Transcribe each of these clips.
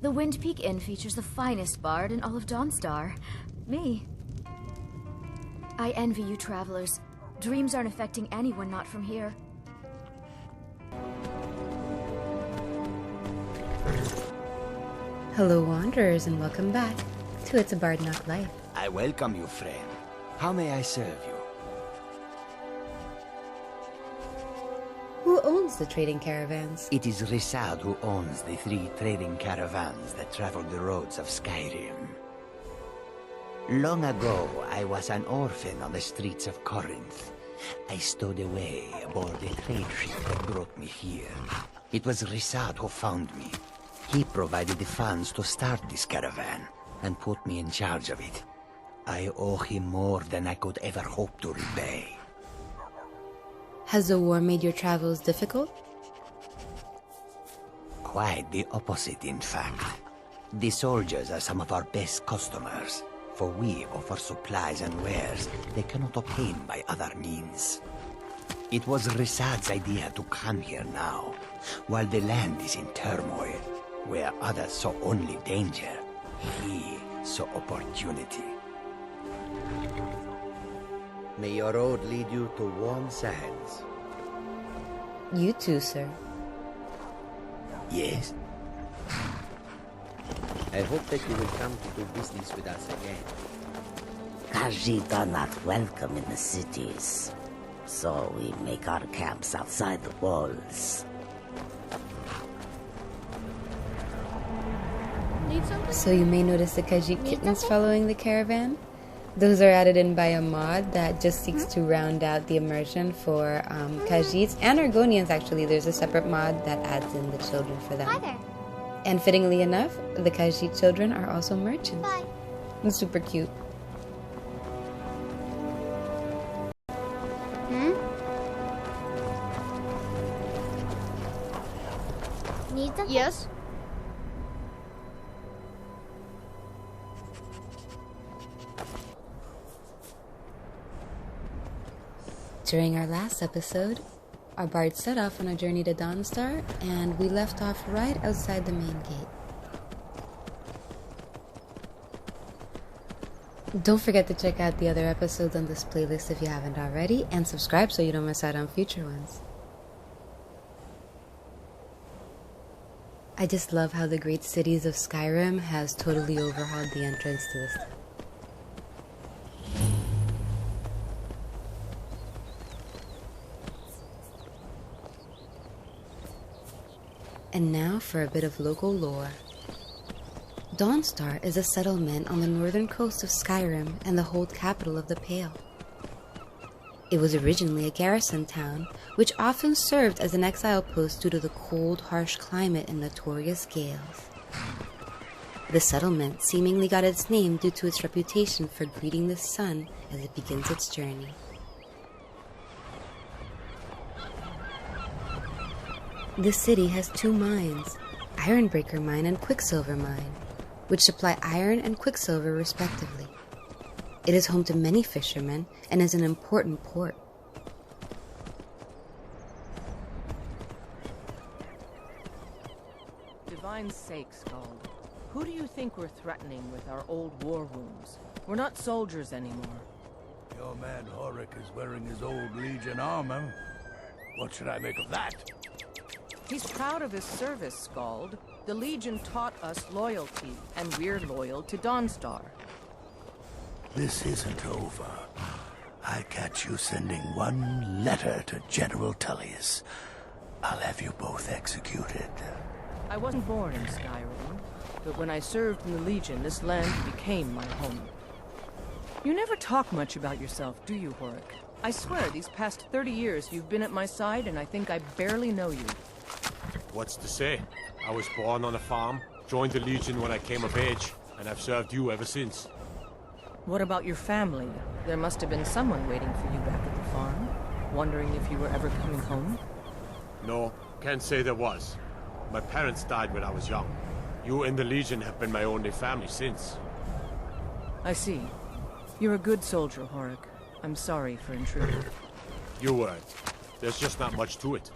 The Wind Peak Inn features the finest bard in all of Dawnstar. Me. I envy you travelers. Dreams aren't affecting anyone not from here. Hello wanderers and welcome back to It's a Bard Not Life. I welcome you, friend. How may I serve you? Who owns the trading caravans? It is Risad who owns the 3 trading caravans that travel the roads of Skyrim. Long ago, I was an orphan on the streets of Corinth. I stowed away aboard a trade ship that brought me here. It was Risad who found me. He provided the funds to start this caravan and put me in charge of it. I owe him more than I could ever hope to repay. Has the war made your travels difficult? Quite the opposite, in fact. The soldiers are some of our best customers, for we offer supplies and wares they cannot obtain by other means. It was Risad's idea to come here now, while the land is in turmoil, where others saw only danger, he saw opportunity. May your road lead you to warm sands. You too, sir. Yes. I hope that you will come to do business with us again. Khajiit are not welcome in the cities, so we make our camps outside the walls. So you may notice the Khajiit kittens following the caravan. Those are added in by a mod that just seeks to round out the immersion for Khajiits and Argonians. Actually, there's a separate mod that adds in the children for them. Hi there. And fittingly enough, the Khajiit children are also merchants. Bye. It's super cute. Need something? Yes? During our last episode, our bard set off on a journey to Dawnstar, and we left off right outside the main gate. Don't forget to check out the other episodes on this playlist if you haven't already, and subscribe so you don't miss out on future ones. I just love how the great cities of Skyrim has totally overhauled the entrance to this. And now for a bit of local lore. Dawnstar is a settlement on the northern coast of Skyrim and the hold capital of the Pale. It was originally a garrison town, which often served as an exile post due to the cold, harsh climate and notorious gales. The settlement seemingly got its name due to its reputation for greeting the sun as it begins its journey. The city has 2 mines, Ironbreaker Mine and Quicksilver Mine, which supply iron and quicksilver respectively. It is home to many fishermen and is an important port. Divine's sake, Skald. Who do you think we're threatening with our old war wounds? We're not soldiers anymore. Your man Horik is wearing his old Legion armor. What should I make of that? He's proud of his service, Skald. The Legion taught us loyalty, and we're loyal to Dawnstar. This isn't over. I catch you sending one letter to General Tullius. I'll have you both executed. I wasn't born in Skyrim, but when I served in the Legion, this land became my home. You never talk much about yourself, do you, Horik? I swear, these past 30 years you've been at my side, and I think I barely know you. What's to say? I was born on a farm, joined the Legion when I came of age, and I've served you ever since. What about your family? There must have been someone waiting for you back at the farm, wondering if you were ever coming home. No, can't say there was. My parents died when I was young. You and the Legion have been my only family since. I see. You're a good soldier, Horik. I'm sorry for intruding. You weren't. There's just not much to it.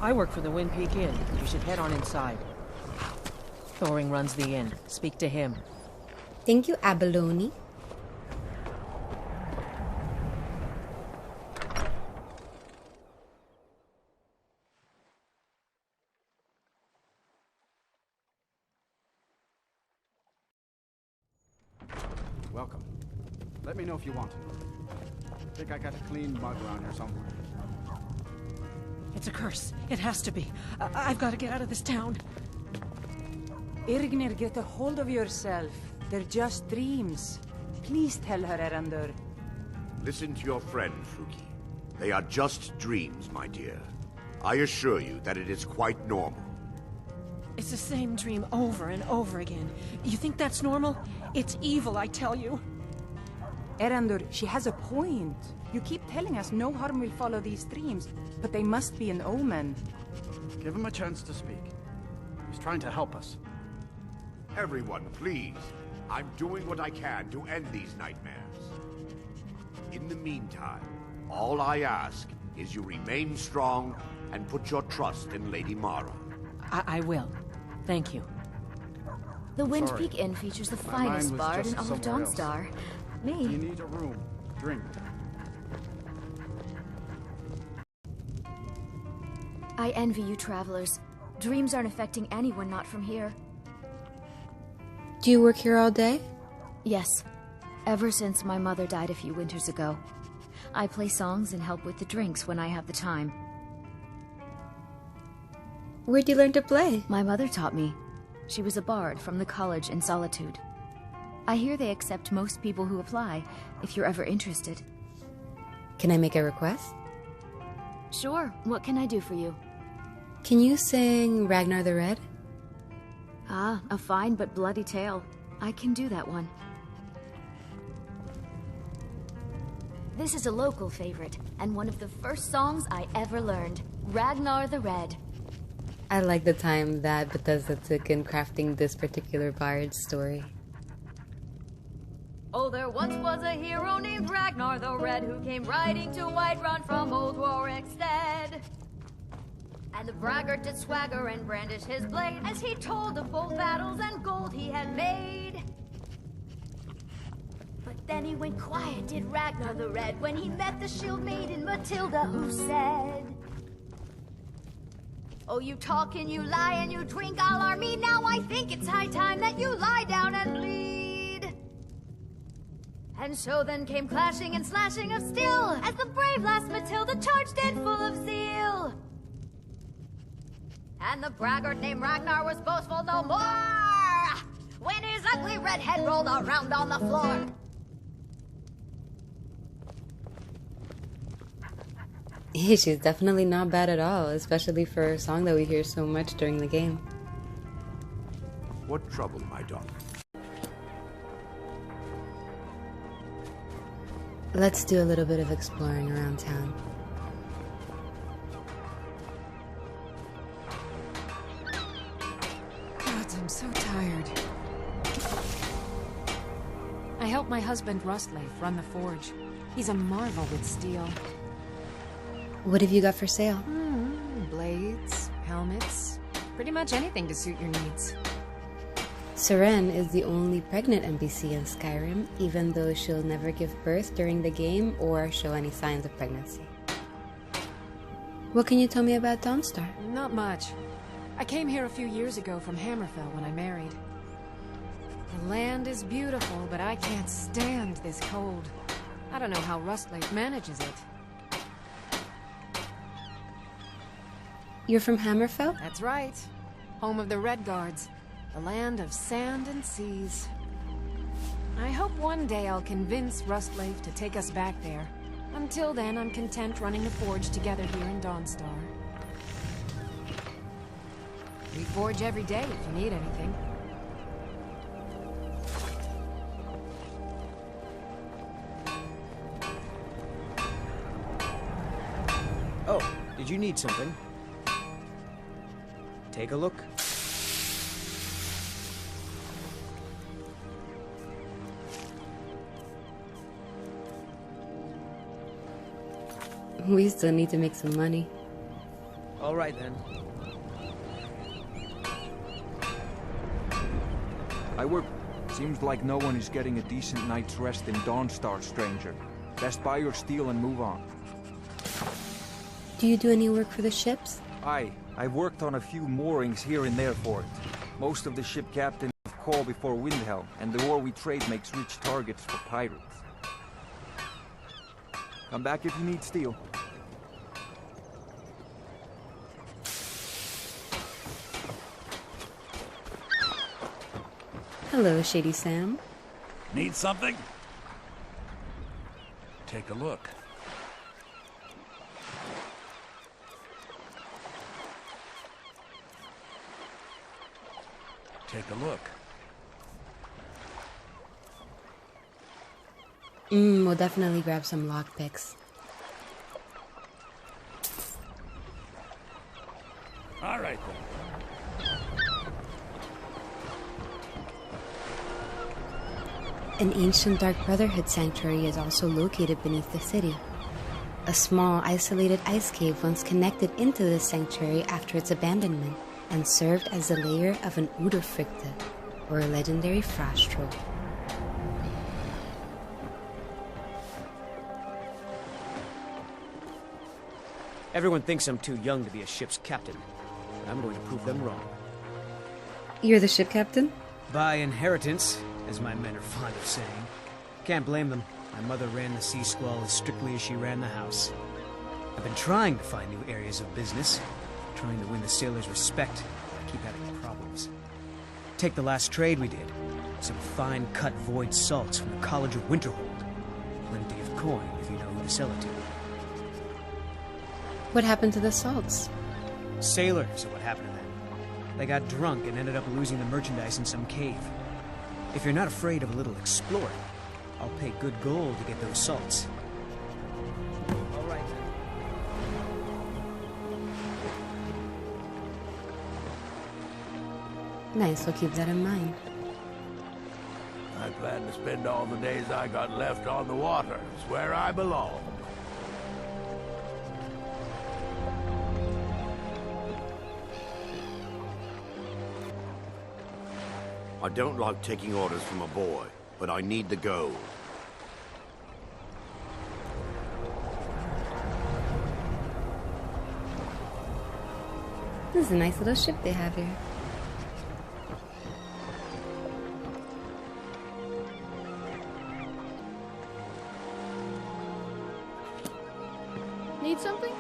I work for the Wind Peak Inn. You should head on inside. Thoring runs the inn. Speak to him. Thank you, Abalone. Welcome. Let me know if you want to. I think I got a clean mug around here somewhere. It's a curse. It has to be. I've got to get out of this town. Irgnir, get a hold of yourself. They're just dreams. Please tell her, Erandur. Listen to your friend, Fuki. They are just dreams, my dear. I assure you that it is quite normal. It's the same dream over and over again. You think that's normal? It's evil, I tell you. Erandur, she has a point. You keep telling us no harm will follow these dreams, but they must be an omen. Give him a chance to speak. He's trying to help us. Everyone, please. I'm doing what I can to end these nightmares. In the meantime, all I ask is you remain strong and put your trust in Lady Mara. I will. Thank you. The Wind Peak Inn features the finest bard in all of Dawnstar. He Me. needs a room. Drink. I envy you travelers. Dreams aren't affecting anyone not from here. Do you work here all day? Yes. Ever since my mother died a few winters ago. I play songs and help with the drinks when I have the time. Where'd you learn to play? My mother taught me. She was a bard from the college in Solitude. I hear they accept most people who apply, if you're ever interested. Can I make a request? Sure. What can I do for you? Can you sing Ragnar the Red? Ah, a fine but bloody tale. I can do that one. This is a local favorite, and one of the first songs I ever learned. Ragnar the Red. I like the time that Bethesda took in crafting this particular bard's story. Oh, there once was a hero named Ragnar the Red who came riding to Whiterun from old Warwick's stead. And the braggart did swagger and brandish his blade as he told of bold battles and gold he had made. But then he went quiet, did Ragnar the Red, when he met the shield maiden Matilda, who said, "Oh, you talk and you lie and you drink all our mead. Now I think it's high time that you lie down and bleed." And so then came clashing and slashing of steel as the brave lass Matilda charged in full of zeal. And the braggart named Ragnar was boastful no more when his ugly red head rolled around on the floor. She's definitely not bad at all, especially for a song that we hear so much during the game. What trouble, my daughter? Let's do a little bit of exploring around town. God, I'm so tired. I help my husband Rustleif run the forge. He's a marvel with steel. What have you got for sale? Blades, helmets, pretty much anything to suit your needs. Seren is the only pregnant NPC in Skyrim, even though she'll never give birth during the game or show any signs of pregnancy. What can you tell me about Dawnstar? Not much. I came here a few years ago from Hammerfell when I married. The land is beautiful, but I can't stand this cold. I don't know how Rustleif manages it. You're from Hammerfell? That's right. Home of the Red Guards. The land of sand and seas. I hope one day I'll convince Rustleif to take us back there. Until then, I'm content running the forge together here in Dawnstar. We forge every day if you need anything. Oh, did you need something? Take a look. We still need to make some money. All right, then. I work. Seems like no one is getting a decent night's rest in Dawnstar, stranger. Best buy your steel and move on. Do you do any work for the ships? Aye, I've worked on a few moorings here and there for it. Most of the ship captains have call before Windhelm, and the ore we trade makes rich targets for pirates. Come back if you need steel. Hello, Shady Sam. Need something? Take a look. Take a look. We'll definitely grab some lockpicks. All right, then. An ancient Dark Brotherhood sanctuary is also located beneath the city. A small, isolated ice cave once connected into this sanctuary after its abandonment and served as the lair of an Udurfricta, or a legendary frost troll. Everyone thinks I'm too young to be a ship's captain, but I'm going to prove them wrong. You're the ship captain? By inheritance, as my men are fond of saying. Can't blame them. My mother ran the Sea Squall as strictly as she ran the house. I've been trying to find new areas of business, trying to win the sailors' respect. I keep having problems. Take the last trade we did. Some fine cut void salts from the College of Winterhold. Plenty of coin if you know who to sell it to. What happened to the salts? Sailors are what happened to them. They got drunk and ended up losing the merchandise in some cave. If you're not afraid of a little exploring, I'll pay good gold to get those salts. All right, then. Nice, we'll keep that in mind. I plan to spend all the days I got left on the water. It's where I belong. I don't like taking orders from a boy, but I need the gold. This is a nice little ship they have here. Need something?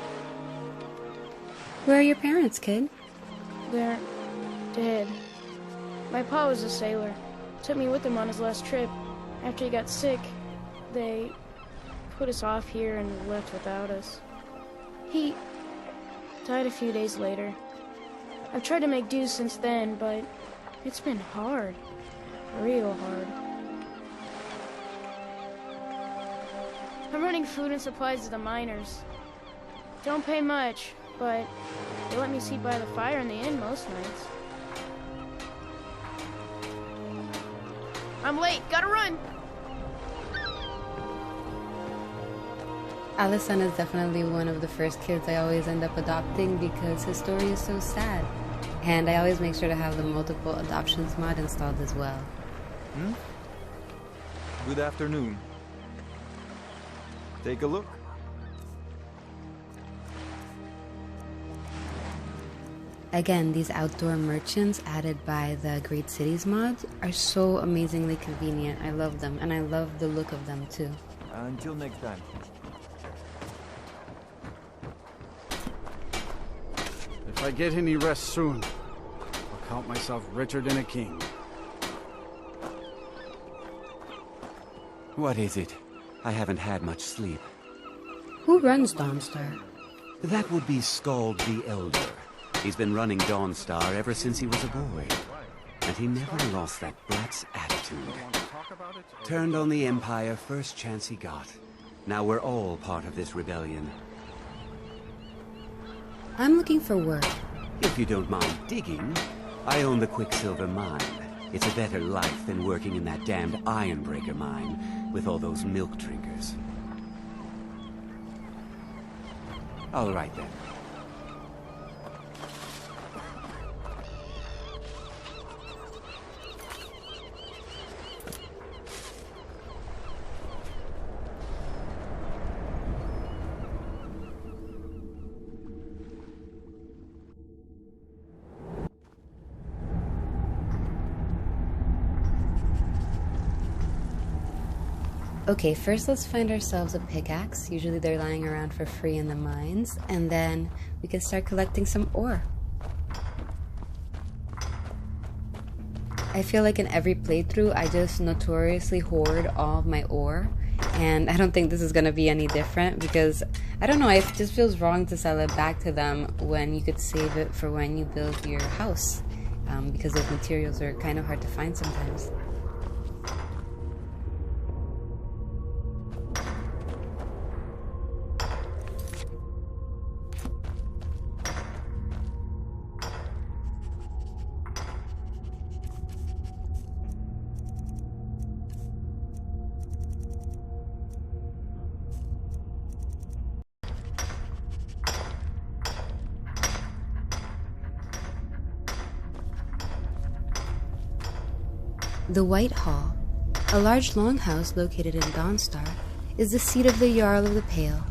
Where are your parents, kid? They're dead. My pa was a sailor. Took me with him on his last trip. After he got sick, they put us off here and left without us. He died a few days later. I've tried to make do since then, but it's been hard. Real hard. I'm running food and supplies to the miners. Don't pay much, but they let me sleep by the fire in the inn most nights. I'm late. Gotta run. Alisson is definitely one of the first kids I always end up adopting because his story is so sad. And I always make sure to have the multiple adoptions mod installed as well. Good afternoon. Take a look. Again, these outdoor merchants added by the Great Cities mod are so amazingly convenient. I love them, and I love the look of them too. Until next time. If I get any rest soon, I'll count myself richer than a king. What is it? I haven't had much sleep. Who runs Dawnstar? That would be Skald the Elder. He's been running Dawnstar ever since he was a boy. And he never lost that brat's attitude. Turned on the Empire first chance he got. Now we're all part of this rebellion. I'm looking for work. If you don't mind digging, I own the Quicksilver Mine. It's a better life than working in that damned Ironbreaker mine with all those milk drinkers. All right then. Okay, first let's find ourselves a pickaxe. Usually they're lying around for free in the mines. And then we can start collecting some ore. I feel like in every playthrough, I just notoriously hoard all of my ore. And I don't think this is going to be any different because, I don't know, it just feels wrong to sell it back to them when you could save it for when you build your house. Because those materials are kind of hard to find sometimes. The White Hall, a large longhouse located in Dawnstar, is the seat of the Jarl of the Pale.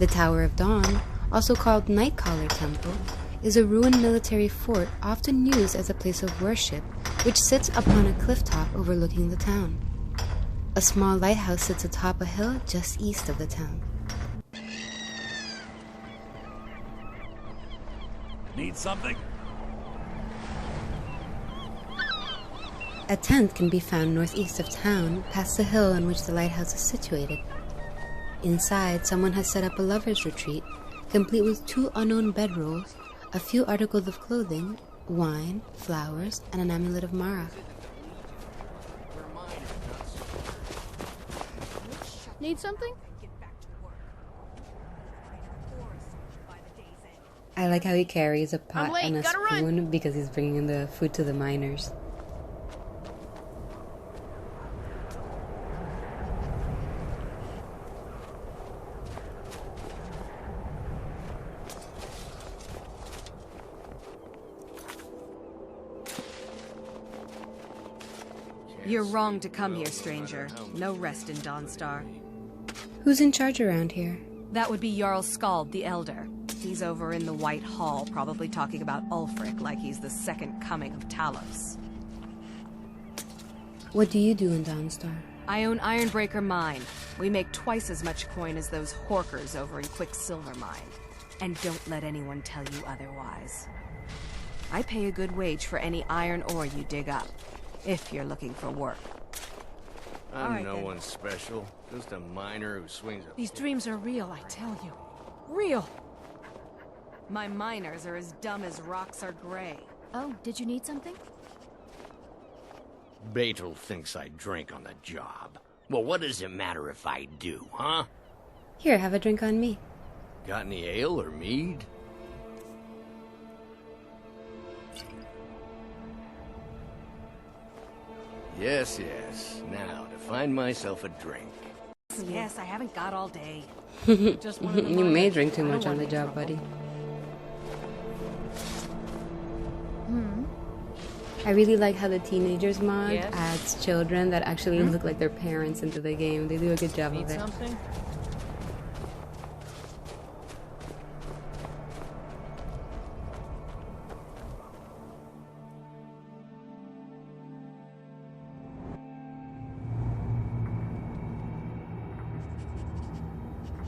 The Tower of Dawn, also called Nightcaller Temple, is a ruined military fort often used as a place of worship, which sits upon a clifftop overlooking the town. A small lighthouse sits atop a hill just east of the town. Need something? A tent can be found northeast of town, past the hill on which the lighthouse is situated. Inside, someone has set up a lover's retreat, complete with 2 unknown bedrolls, a few articles of clothing, wine, flowers, and an amulet of Mara. Need something? I like how he carries a pot late, and a gotta spoon because he's bringing in the food to the miners. You're wrong to come here, stranger. No rest in Dawnstar. Who's in charge around here? That would be Jarl Skald the Elder. He's over in the White Hall, probably talking about Ulfric like he's the second coming of Talos. What do you do in Dawnstar? I own Ironbreaker Mine. We make twice as much coin as those horkers over in Quicksilver Mine. And don't let anyone tell you otherwise. I pay a good wage for any iron ore you dig up, if you're looking for work. I'm no one special. Just a miner who swings a... These dreams are real, I tell you. Real! My miners are as dumb as rocks are gray. Oh, did you need something? Betel thinks I drink on the job. Well, what does it matter if I do, huh? Here, have a drink on me. Got any ale or mead? Yes, yes. Now, to find myself a drink. Yes, I haven't got all day. You may drink too much on the job, buddy. I really like how the teenagers mod adds children that actually look like their parents into the game. They do a good job of it. Something?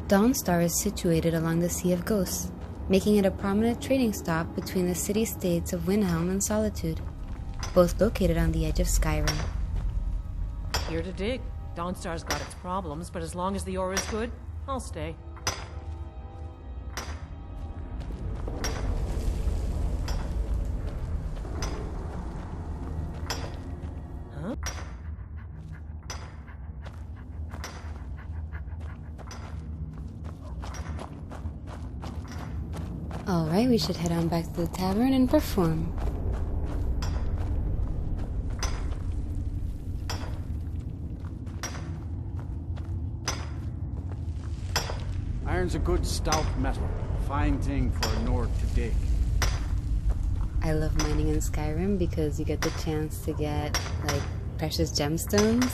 Dawnstar is situated along the Sea of Ghosts, making it a prominent trading stop between the city-states of Windhelm and Solitude, both located on the edge of Skyrim. Here to dig. Dawnstar's got its problems, but as long as the ore is good, I'll stay. Huh? Alright, we should head on back to the tavern and perform. Iron's a good stout metal. Fine thing for a Nord to dig. I love mining in Skyrim because you get the chance to get like precious gemstones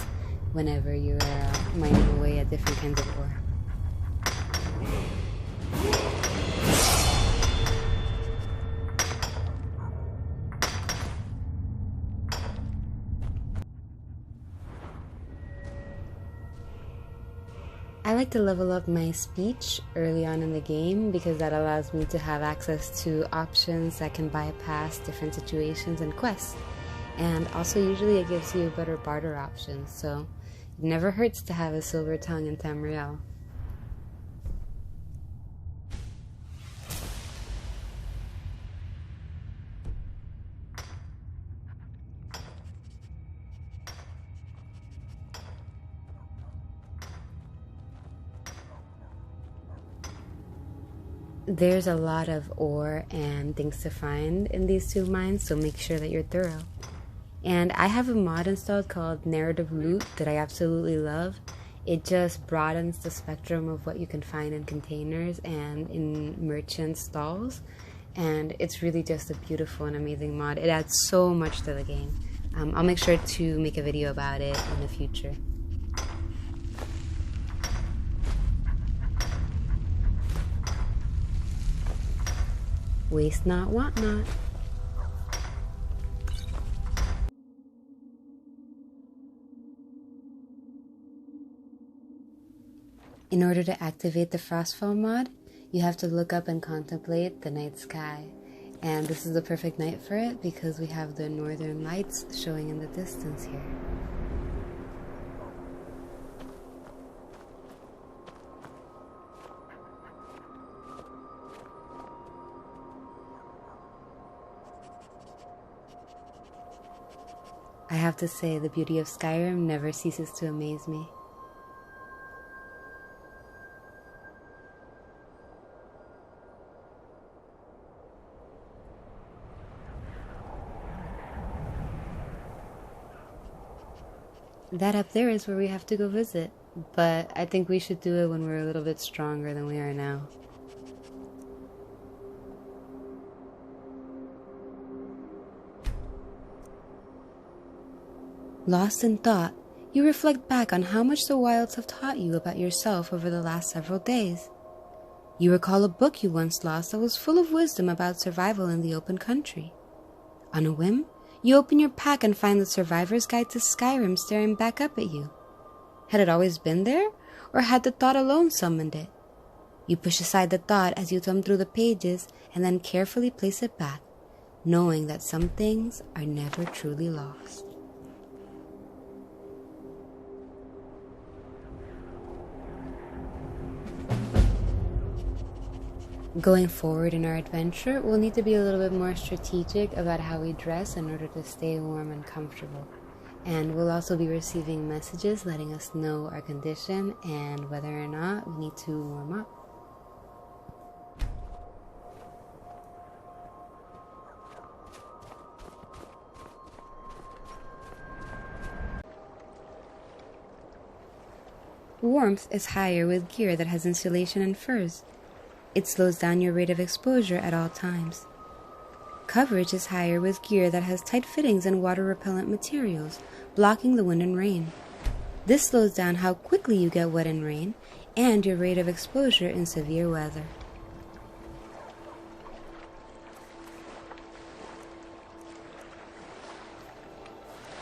whenever you're mining away at different kinds of ore. I like to level up my speech early on in the game because that allows me to have access to options that can bypass different situations and quests. And also usually it gives you better barter options, so it never hurts to have a silver tongue in Tamriel. There's a lot of ore and things to find in these two mines, so make sure that you're thorough. And I have a mod installed called Narrative Loot that I absolutely love. It just broadens the spectrum of what you can find in containers and in merchant stalls. And it's really just a beautiful and amazing mod. It adds so much to the game. I'll make sure to make a video about it in the future. Waste not, want not. In order to activate the Frostfall mod, you have to look up and contemplate the night sky. And this is the perfect night for it because we have the northern lights showing in the distance here. I have to say, the beauty of Skyrim never ceases to amaze me. That up there is where we have to go visit, but I think we should do it when we're a little bit stronger than we are now. Lost in thought, you reflect back on how much the wilds have taught you about yourself over the last several days. You recall a book you once lost that was full of wisdom about survival in the open country. On a whim, you open your pack and find the Survivor's Guide to Skyrim staring back up at you. Had it always been there, or had the thought alone summoned it? You push aside the thought as you thumb through the pages and then carefully place it back, knowing that some things are never truly lost. Going forward in our adventure, we'll need to be a little bit more strategic about how we dress in order to stay warm and comfortable. And we'll also be receiving messages letting us know our condition and whether or not we need to warm up. Warmth is higher with gear that has insulation and furs. It slows down your rate of exposure at all times. Coverage is higher with gear that has tight fittings and water-repellent materials, blocking the wind and rain. This slows down how quickly you get wet in rain and your rate of exposure in severe weather.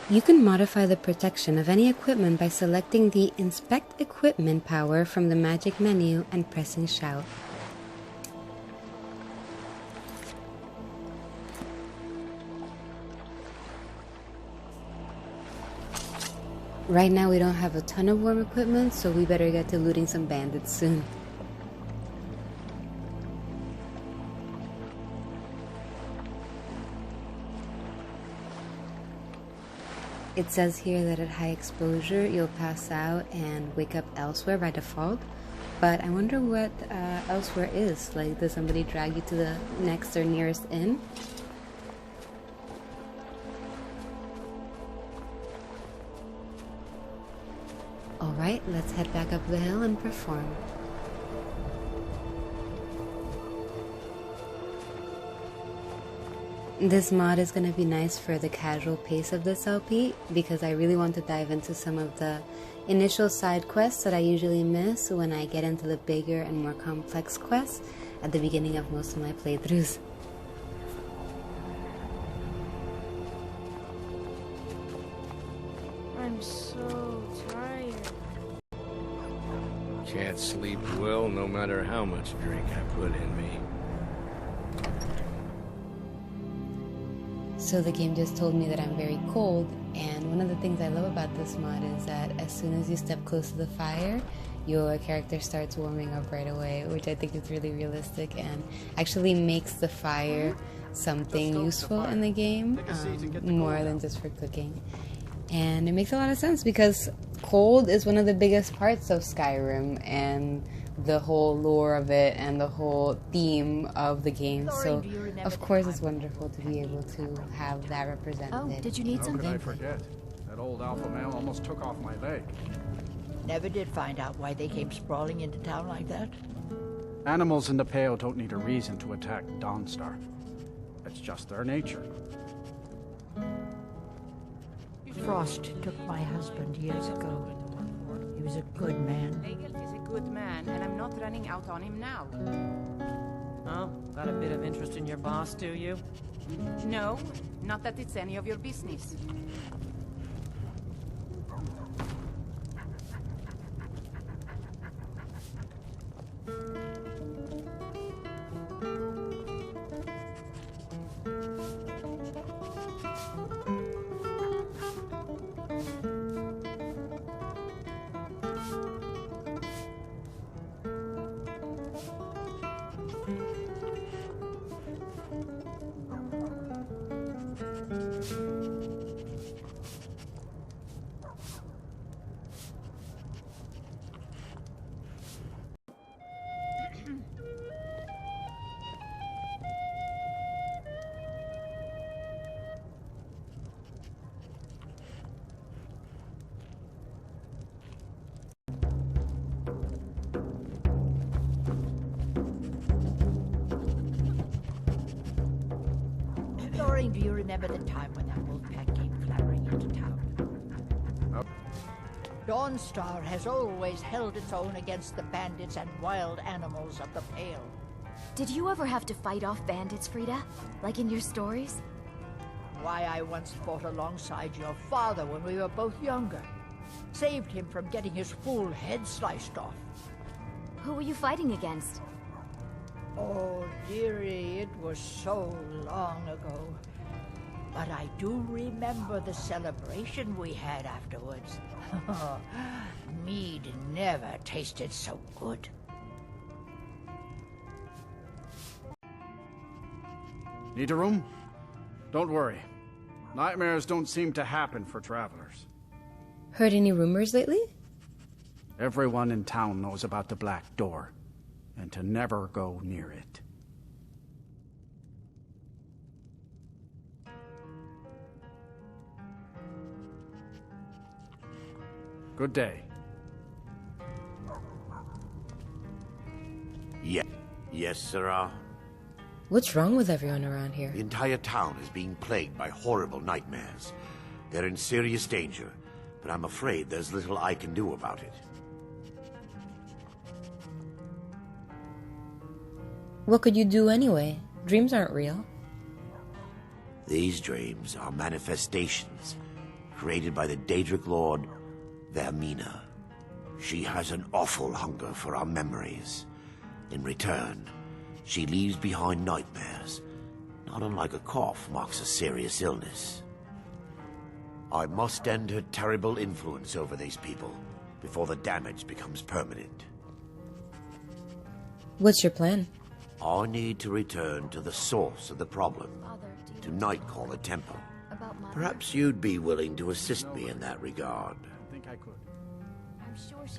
You can modify the protection of any equipment by selecting the Inspect Equipment power from the magic menu and pressing Shout. Right now we don't have a ton of warm equipment, so we better get to looting some bandits soon. It says here that at high exposure you'll pass out and wake up elsewhere by default, but I wonder what elsewhere is. Like, does somebody drag you to the next or nearest inn? Alright, let's head back up the hill and perform. This mod is going to be nice for the casual pace of this LP because I really want to dive into some of the initial side quests that I usually miss when I get into the bigger and more complex quests at the beginning of most of my playthroughs. I'm so tired. can't sleep well no matter how much drink I put in me. So the game just told me that I'm very cold, and one of the things I love about this mod is that as soon as you step close to the fire, your character starts warming up right away, which I think is really realistic and actually makes the fire something useful in the game, more than just for cooking. And it makes a lot of sense because cold is one of the biggest parts of Skyrim and the whole lore of it and the whole theme of the game. So, of course, it's wonderful to be able to have that represented. Oh, did you need something? How could I forget? That old alpha male almost took off my leg. Never did find out why they came sprawling into town like that. Animals in the Pale don't need a reason to attack Dawnstar. It's just their nature. Frost took my husband years ago. He was a good man. Nagel is a good man, and I'm not running out on him now. Oh, got a bit of interest in your boss, do you? No, not that it's any of your business. Do you remember the time when that wolf pack came clamoring into town? Dawnstar has always held its own against the bandits and wild animals of the Pale. Did you ever have to fight off bandits, Frida? Like in your stories? Why, I once fought alongside your father when we were both younger. Saved him from getting his full head sliced off. Who were you fighting against? Oh, dearie, it was so long ago. But I do remember the celebration we had afterwards. Mead never tasted so good. Need a room? Don't worry. Nightmares don't seem to happen for travelers. Heard any rumors lately? Everyone in town knows about the Black Door, and to never go near it. Good day. Yes, sirrah. What's wrong with everyone around here? The entire town is being plagued by horrible nightmares. They're in serious danger, but I'm afraid there's little I can do about it. What could you do anyway? Dreams aren't real. These dreams are manifestations created by the Daedric Lord, Vermina. She has an awful hunger for our memories. In return, she leaves behind nightmares, not unlike a cough marks a serious illness. I must end her terrible influence over these people before the damage becomes permanent. What's your plan? I need to return to the source of the problem, to Nightcaller Temple. Perhaps you'd be willing to assist me in that regard. I think I could.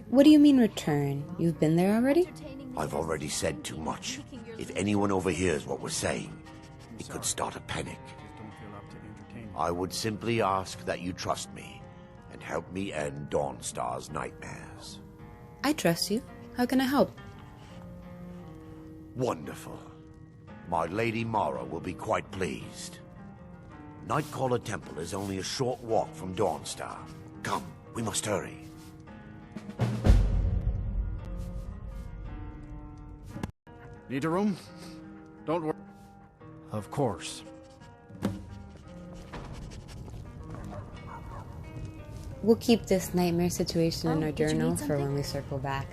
What do you mean return? You've been there already? I've already said too much. If anyone overhears what we're saying, it could start a panic. I would simply ask that you trust me and help me end Dawnstar's nightmares. I trust you. How can I help? Wonderful. My Lady Mara will be quite pleased. Nightcaller Temple is only a short walk from Dawnstar. Come, we must hurry. Need a room? Don't worry. Of course. We'll keep this nightmare situation in Oh, our did you journal need for something? when we circle back.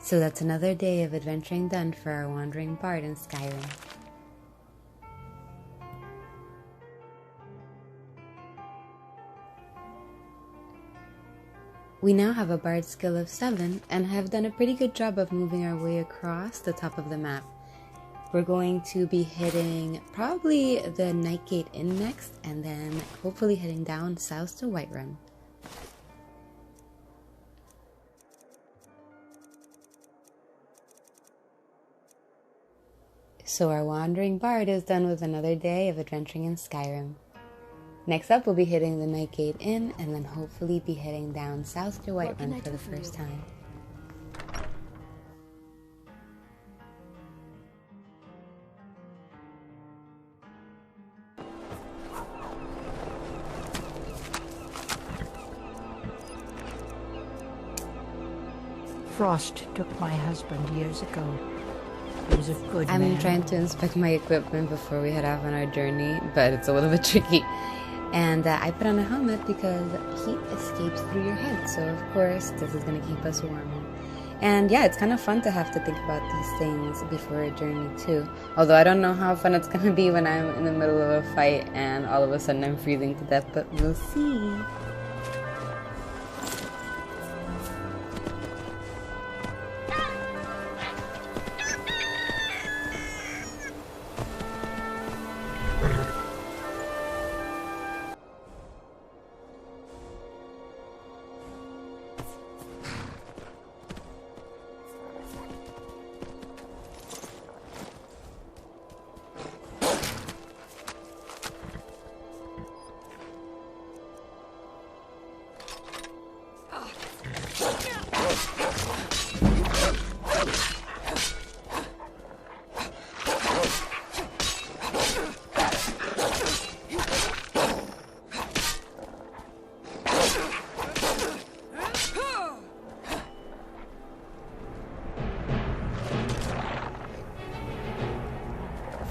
So that's another day of adventuring done for our wandering bard in Skyrim. We now have a bard skill of 7 and have done a pretty good job of moving our way across the top of the map. We're going to be hitting probably the Nightgate Inn next, and then hopefully heading down south to Whiterun. So our wandering bard is done with another day of adventuring in Skyrim. Next up, we'll be hitting the Nightgate Inn, and then hopefully be heading down south to Whiterun for the first time. Frost took my husband years ago. He was a good man. I'm trying to inspect my equipment before we head off on our journey, but it's a little bit tricky. And I put on a helmet because heat escapes through your head, so of course this is going to keep us warmer. And yeah, it's kind of fun to have to think about these things before a journey too. Although I don't know how fun it's going to be when I'm in the middle of a fight and all of a sudden I'm freezing to death, but we'll see.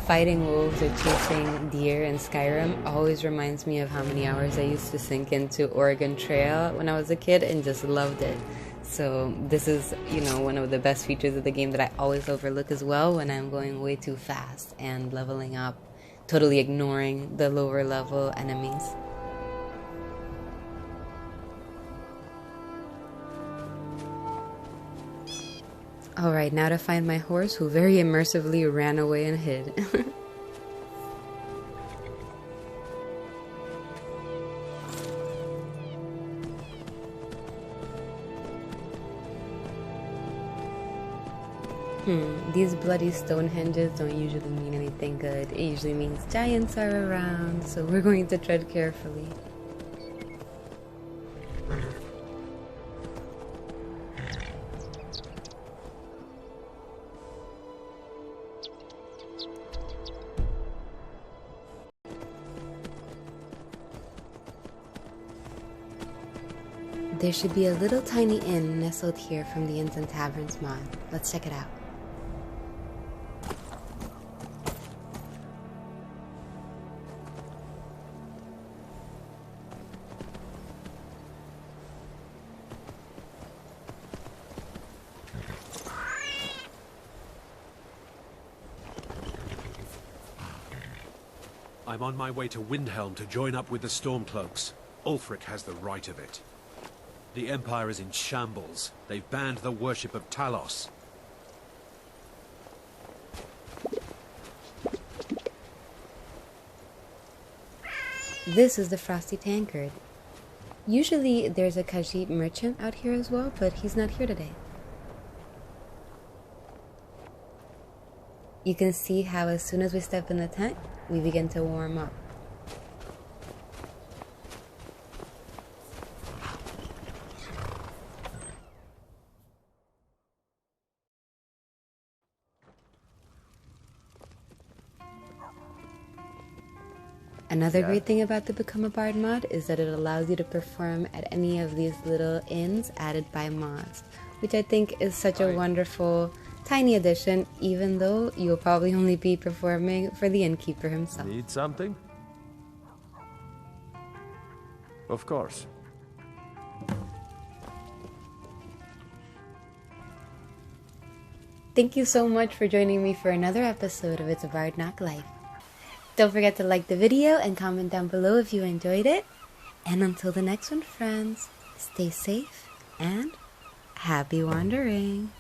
Fighting wolves or chasing deer in Skyrim always reminds me of how many hours I used to sink into Oregon Trail when I was a kid and just loved it. So this is, you know, one of the best features of the game that I always overlook as well when I'm going way too fast and leveling up, totally ignoring the lower level enemies. Alright, now to find my horse, who very immersively ran away and hid. These bloody stone hinges don't usually mean anything good. It usually means giants are around, so we're going to tread carefully. There should be a little tiny inn nestled here from the Inns and Taverns mod. Let's check it out. I'm on my way to Windhelm to join up with the Stormcloaks. Ulfric has the right of it. The Empire is in shambles. They've banned the worship of Talos. This is the Frosty Tankard. Usually there's a Khajiit merchant out here as well, but he's not here today. You can see how as soon as we step in the tent, we begin to warm up. Another great thing about the Become a Bard mod is that it allows you to perform at any of these little inns added by mods, which I think is such a wonderful tiny addition, even though you'll probably only be performing for the innkeeper himself. Need something? Of course. Thank you so much for joining me for another episode of It's a Bardnock Life. Don't forget to like the video and comment down below if you enjoyed it. And until the next one, friends, stay safe and happy wandering.